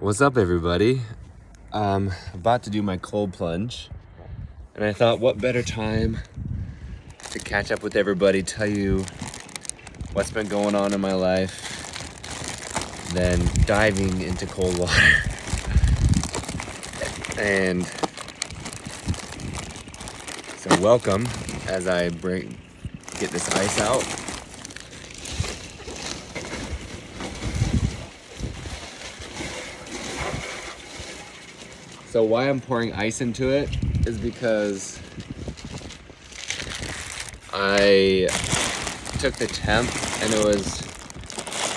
What's up, everybody? About to do my cold plunge, and I thought what better time to catch up with everybody, tell you what's been going on in my life than diving into cold water. And so welcome as I get this ice out. So why I'm pouring ice into it is because I took the temp and it was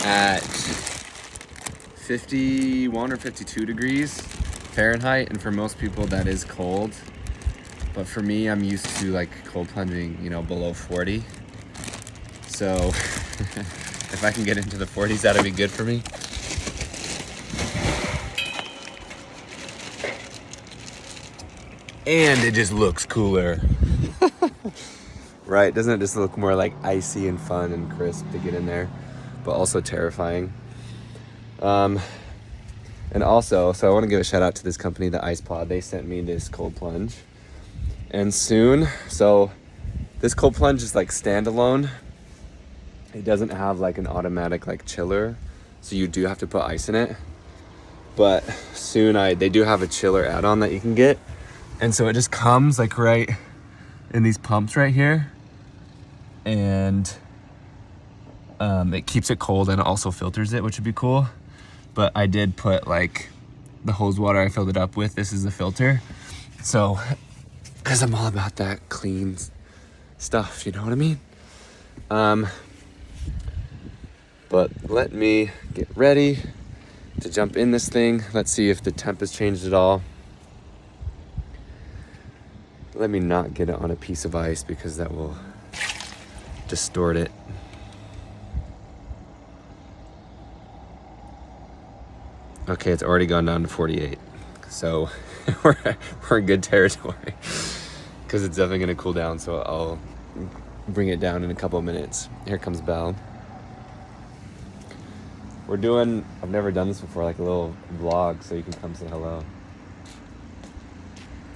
at 51 or 52 degrees Fahrenheit, and for most people that is cold. But for me, I'm used to like cold plunging, below 40. So if I can get into the 40s, that'd be good for me. And it just looks cooler. Right? Doesn't it just look more like icy and fun and crisp to get in there, but also terrifying? And also, so I want to give a shout out to this company, the Ice Pod. They sent me this cold plunge. And soon, so this cold plunge is like standalone. It doesn't have like an automatic like chiller, so you do have to put ice in it. But soon they do have a chiller add-on that you can get. And so it just comes like right in these pumps right here. And it keeps it cold and it also filters it, which would be cool. But I did put like the hose water I filled it up with. This is the filter. So, because I'm all about that clean stuff, you know what I mean? But let me get ready to jump in this thing. Let's see if the temp has changed at all. Let me not get it on a piece of ice because that will distort it. Okay, it's already gone down to 48. So we're in good territory because it's definitely gonna cool down. So I'll bring it down in a couple of minutes. Here comes Belle. I've never done this before, like a little vlog, so you can come say hello.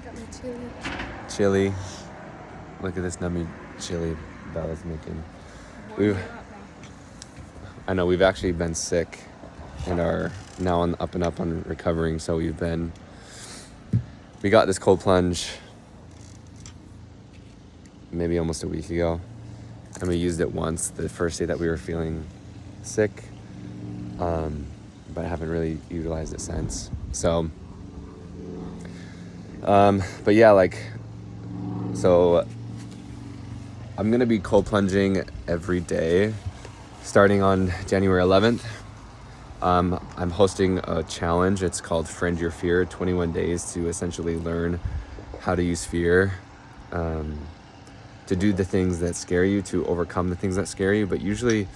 Got my chili. Chili. Look at this nummy chili Bella's making. I know we've actually been sick and are now on the up and up on recovering. So we got this cold plunge maybe almost a week ago, and we used it once the first day that we were feeling sick, but I haven't really utilized it since. So, but yeah, so I'm gonna be cold plunging every day starting on January 11th. I'm hosting a challenge. It's called Friend Your Fear, 21 days to essentially learn how to use fear, to do the things that scare you, to overcome the things that scare you. But usually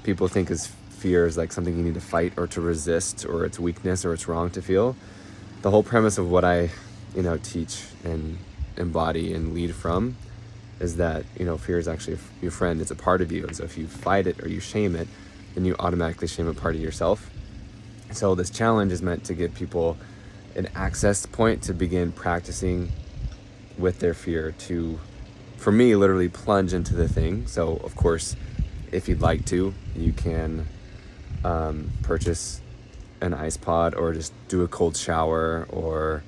people think fear is like something you need to fight or to resist, or it's weakness or it's wrong to feel. The whole premise of what I, teach and embody and lead from is that, fear is actually your friend. It's a part of you. And so if you fight it or you shame it, then you automatically shame a part of yourself. So this challenge is meant to give people an access point to begin practicing with their fear, to, for me, literally plunge into the thing. So of course, if you'd like to, you can purchase an ice pod or just do a cold shower or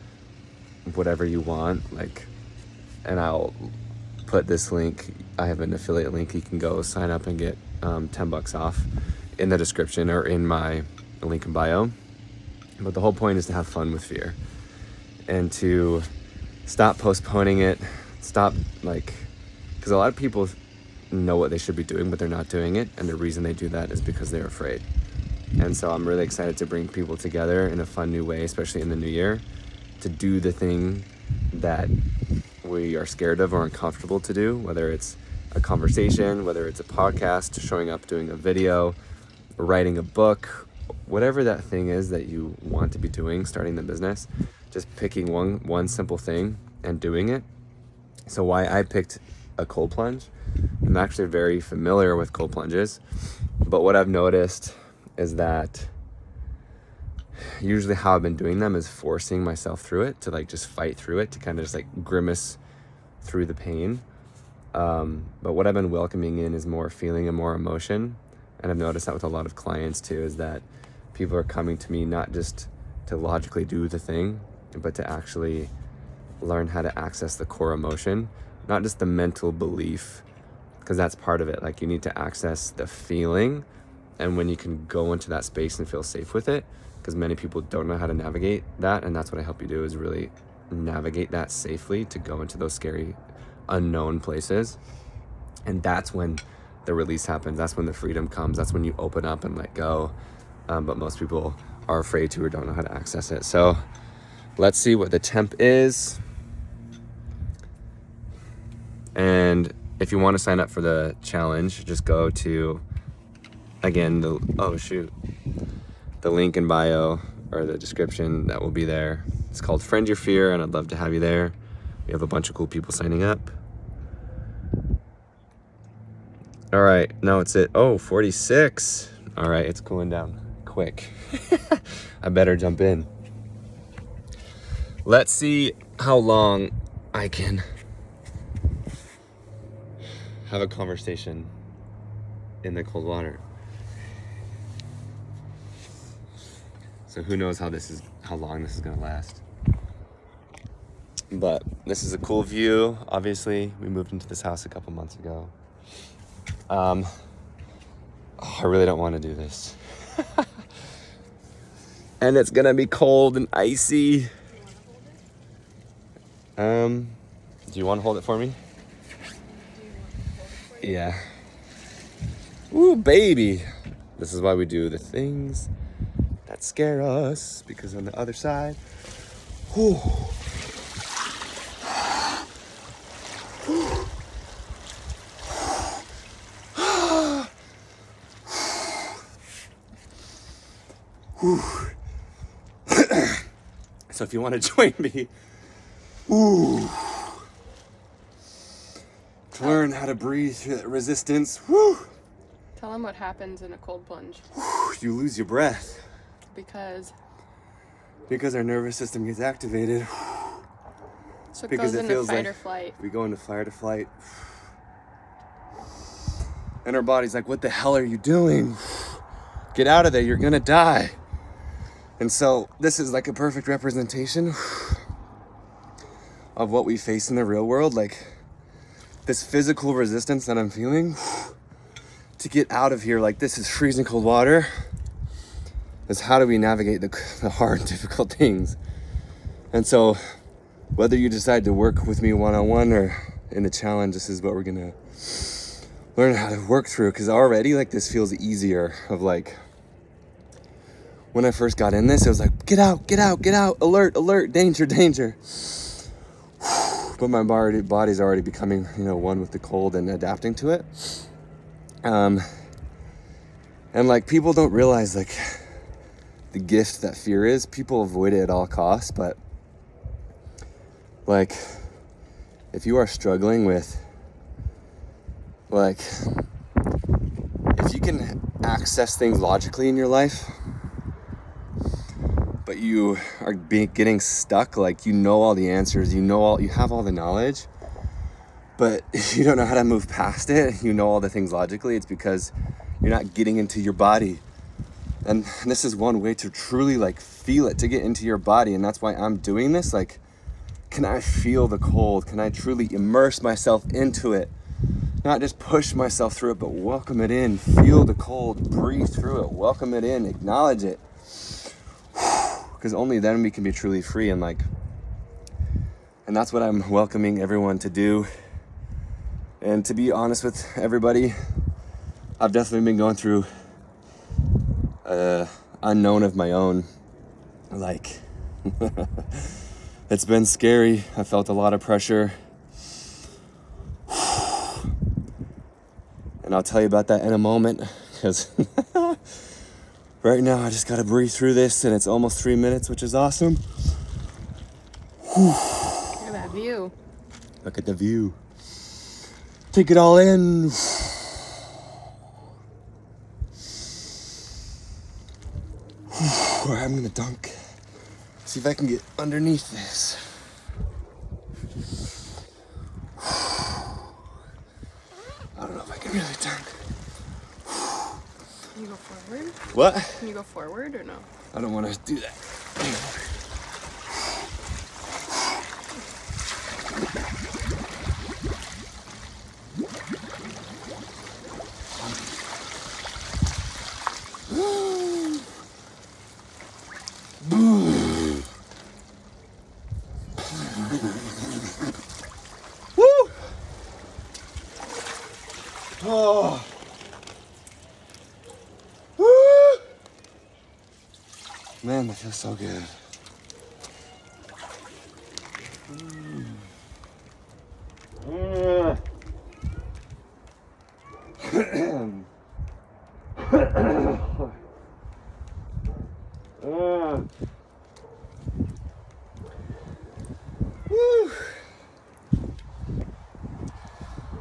whatever you want. And I'll put this link. I have an affiliate link. You can go sign up and get $10 off in the description or in my link in bio. But the whole point is to have fun with fear and to stop postponing it. Stop, because a lot of people know what they should be doing, but they're not doing it. And the reason they do that is because they're afraid. And so I'm really excited to bring people together in a fun new way, especially in the new year, to do the thing that we are scared of or uncomfortable to do, whether it's a conversation, whether it's a podcast, showing up, doing a video, writing a book, whatever that thing is that you want to be doing, starting the business, just picking one simple thing and doing it. So why I picked a cold plunge, I'm actually very familiar with cold plunges, but what I've noticed is that usually how I've been doing them is forcing myself through it, to like just fight through it, to kind of just like grimace through the pain. But what I've been welcoming in is more feeling and more emotion. And I've noticed that with a lot of clients too, is that people are coming to me not just to logically do the thing, but to actually learn how to access the core emotion, not just the mental belief, because that's part of it. Like, you need to access the feeling, and when you can go into that space and feel safe with it, because many people don't know how to navigate that, and that's what I help you do, is really navigate that safely to go into those scary unknown places. And that's when the release happens. That's when the freedom comes. That's when you open up and let go. But most people are afraid to or don't know how to access it. So let's see what the temp is. And if you want to sign up for the challenge, just go to, again, the link in bio or the description that will be there. It's called Friend Your Fear, and I'd love to have you there. We have a bunch of cool people signing up. All right, now it's at 46. All right, it's cooling down quick. I better jump in. Let's see how long I can have a conversation in the cold water. So who knows how long this is gonna last. But this is a cool view. Obviously, we moved into this house a couple months ago. I really don't want to do this. And it's gonna be cold and icy. Do you want to hold it for me? Yeah. Ooh, baby. This is why we do the things that scare us, because on the other side, whew. So if you want to join me, to learn how to breathe through that resistance, Tell them what happens in a cold plunge. You lose your breath. Because our nervous system gets activated. So it because goes it into feels fight like or flight. we go into fight or flight. And our body's like, what the hell are you doing? Get out of there, you're gonna die. And so this is like a perfect representation of what we face in the real world. Like, this physical resistance that I'm feeling to get out of here, like, this is freezing cold water, is how do we navigate the hard, difficult things. And so whether you decide to work with me one-on-one or in the challenge, this is what we're gonna learn how to work through. Because already, like, this feels easier. Of like, when I first got in this, it was like, get out, get out, get out, alert, alert, danger, danger. But my body's already becoming, one with the cold and adapting to it. And like, people don't realize like the gift that fear is. People avoid it at all costs, but like, if you are struggling with, like, if you can access things logically in your life, but you are getting stuck, like, you know all the answers, you have all the knowledge, but you don't know how to move past it, you know all the things logically, it's because you're not getting into your body. And this is one way to truly like feel it, to get into your body. And that's why I'm doing this. Like, can I feel the cold? Can I truly immerse myself into it? Not just push myself through it, but welcome it in, feel the cold, breathe through it, welcome it in, acknowledge it. Because only then we can be truly free. And that's what I'm welcoming everyone to do. And to be honest with everybody, I've definitely been going through unknown of my own. Like, it's been scary. I felt a lot of pressure. And I'll tell you about that in a moment, because right now I just gotta breathe through this, and it's almost 3 minutes, which is awesome. Look at that view. Look at the view. Take it all in. I'm gonna dunk. See if I can get underneath this. I don't know if I can really dunk. Can you go forward? What? Can you go forward or no? I don't want to do that. Woo! Oh. Woo! Man, that feels so good. Woo.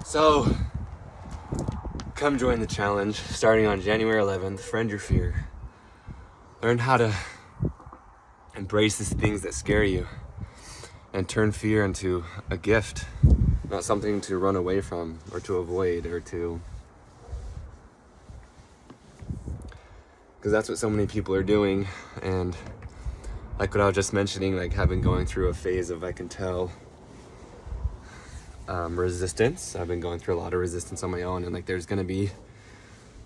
So, come join the challenge starting on January 11th. Friend your fear. Learn how to embrace these things that scare you and turn fear into a gift, not something to run away from or to avoid or to. Because that's what so many people are doing. And like what I was just mentioning, like I've been going through a phase of, I can tell, resistance. I've been going through a lot of resistance on my own, and like I'm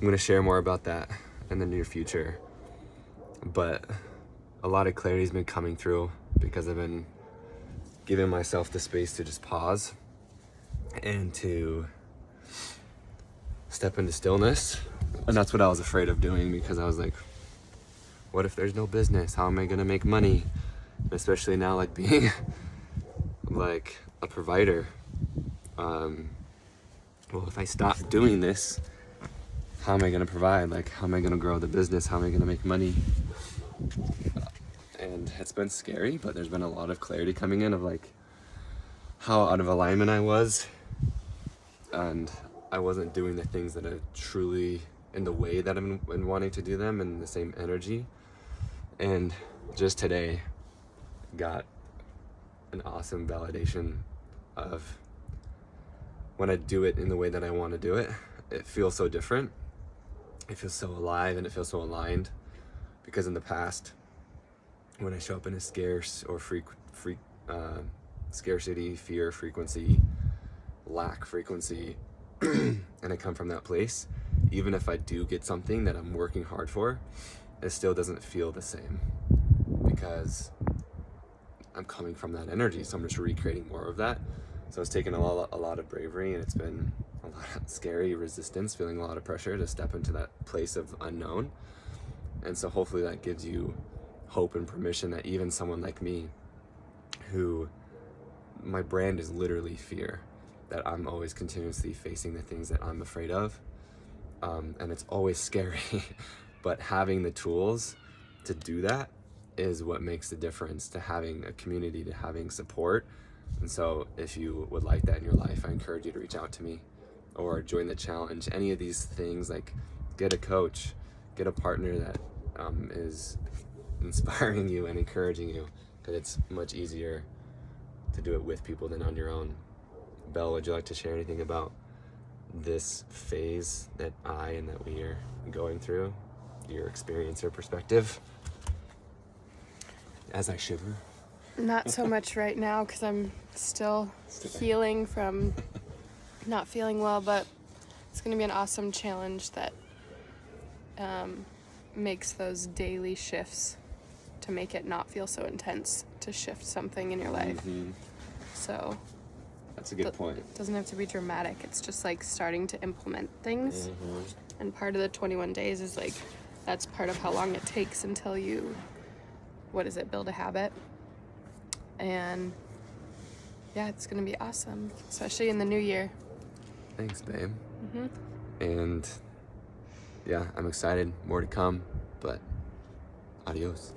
gonna share more about that in the near future. But a lot of clarity's been coming through because I've been giving myself the space to just pause and to step into stillness. And that's what I was afraid of doing, because I was like, what if there's no business? How am I gonna make money? Especially now, like being like a provider. Well, if I stop doing this, how am I gonna provide? Like, how am I gonna grow the business? How am I gonna make money? And it's been scary, but there's been a lot of clarity coming in of like how out of alignment I was, and I wasn't doing the things that I truly, in the way that I'm been wanting to do them, in the same energy. And just today got an awesome validation of when I do it in the way that I want to do it, it feels so different. It feels so alive and it feels so aligned. Because in the past, when I show up in a scarce or scarcity, fear frequency, lack frequency, and I come from that place, even if I do get something that I'm working hard for, it still doesn't feel the same, because I'm coming from that energy. So I'm just recreating more of that. So it's taken a lot of bravery, and it's been a lot of scary resistance, feeling a lot of pressure to step into that place of unknown. And so hopefully that gives you hope and permission that even someone like me, who my brand is literally fear, that I'm always continuously facing the things that I'm afraid of. And it's always scary, but having the tools to do that is what makes the difference, to having a community, to having support. And so if you would like that in your life, I encourage you to reach out to me or join the challenge. Any of these things, like get a coach, get a partner that is inspiring you and encouraging you, because it's much easier to do it with people than on your own. Belle, would you like to share anything about this phase that I and that we are going through, your experience or perspective? As I shiver. Not so much right now, because I'm still healing from not feeling well, but it's going to be an awesome challenge that makes those daily shifts to make it not feel so intense, to shift something in your life. Mm-hmm. So That's a good point. it doesn't have to be dramatic. It's just like starting to implement things. Mm-hmm. And part of the 21 days is like, that's part of how long it takes until you, build a habit. And yeah, it's going to be awesome, especially in the new year. Thanks, babe. Mm-hmm. And yeah, I'm excited. More to come, but adios.